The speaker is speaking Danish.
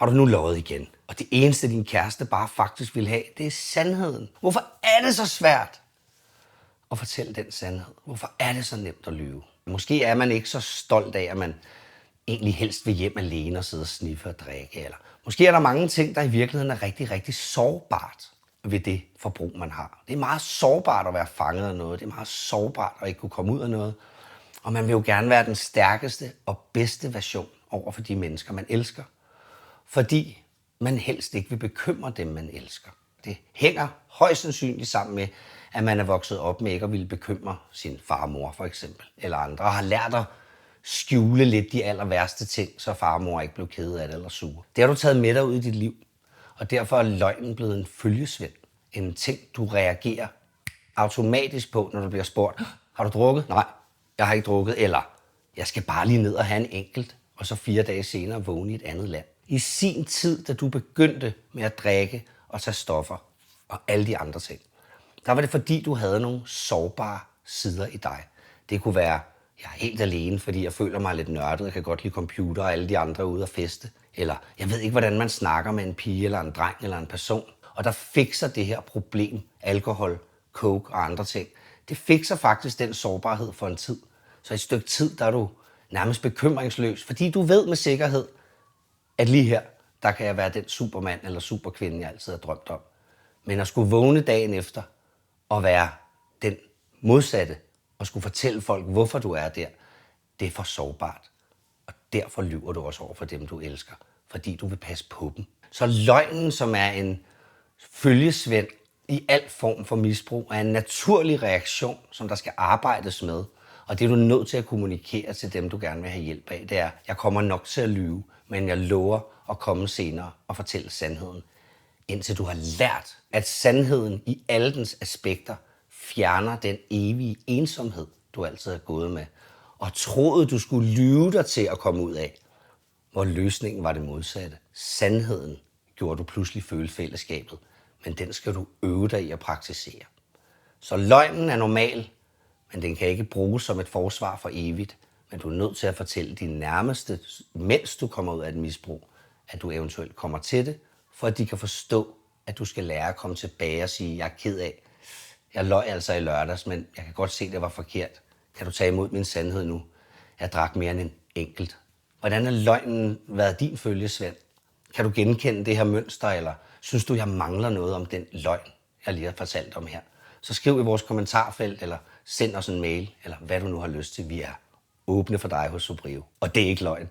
har du nu løjet igen. Og det eneste, din kæreste bare faktisk vil have, det er sandheden. Hvorfor er det så svært at fortælle den sandhed? Hvorfor er det så nemt at lyve? Måske er man ikke så stolt af, at man egentlig helst vil hjem alene og sidde og sniffe og drikke. Eller måske er der mange ting, der i virkeligheden er rigtig, rigtig sårbart ved det forbrug, man har. Det er meget sårbart at være fanget af noget. Det er meget sårbart at ikke kunne komme ud af noget. Og man vil jo gerne være den stærkeste og bedste version over for de mennesker, man elsker. Fordi man helst ikke vil bekymre dem, man elsker. Det hænger højst sandsynligt sammen med, at man er vokset op med ikke at ville bekymre sin far og mor for eksempel, eller andre, og har lært at skjule lidt de aller værste ting, så far og mor ikke blev kede af det eller sure. Det har du taget med dig ud i dit liv, og derfor er løgnen blevet en følgesvend. En ting, du reagerer automatisk på, når du bliver spurgt, har du drukket? Nej, jeg har ikke drukket, eller jeg skal bare lige ned og have en enkelt, og så 4 dage senere vågne i et andet land. I sin tid, da du begyndte med at drikke og tage stoffer og alle de andre ting, der var det fordi, du havde nogle sårbare sider i dig. Det kunne være, jeg er helt alene, fordi jeg føler mig lidt nørdet, jeg kan godt lide computer og alle de andre ude at feste. Eller jeg ved ikke, hvordan man snakker med en pige eller en dreng eller en person. Og der fikser det her problem, alkohol, coke og andre ting, det fikser faktisk den sårbarhed for en tid. Så i et stykke tid, der er du nærmest bekymringsløs, fordi du ved med sikkerhed, at lige her, der kan jeg være den supermand eller superkvinde, jeg altid har drømt om. Men at skulle vågne dagen efter og være den modsatte og skulle fortælle folk, hvorfor du er der, det er for sårbart. Og derfor lyver du også over for dem, du elsker, fordi du vil passe på dem. Så løgnen, som er en følgesvend i al form for misbrug, er en naturlig reaktion, som der skal arbejdes med. Og det er du nødt til at kommunikere til dem, du gerne vil have hjælp af. Det er, jeg kommer nok til at lyve, men jeg lover at komme senere og fortælle sandheden. Indtil du har lært, at sandheden i alle dens aspekter fjerner den evige ensomhed, du altid har gået med. Og troede, du skulle lyve dig til at komme ud af, hvor løsningen var det modsatte. Sandheden gjorde du pludselig føle fællesskabet, men den skal du øve dig i at praktisere. Så løgnen er normal, men den kan ikke bruges som et forsvar for evigt. Men du er nødt til at fortælle dine nærmeste, mens du kommer ud af et misbrug, at du eventuelt kommer til det, for at de kan forstå, at du skal lære at komme tilbage og sige, jeg er ked af. Jeg løj altså i lørdags, men jeg kan godt se, at det var forkert. Kan du tage imod min sandhed nu? Jeg drak mere end en enkelt. Hvordan har løgnen været din følgesvend? Kan du genkende det her mønster, eller synes du, jeg mangler noget om den løgn, jeg lige har fortalt om her? Så skriv i vores kommentarfelt, eller send os en mail, eller hvad du nu har lyst til. Vi er åbne for dig hos Sobrio. Og det er ikke løgn.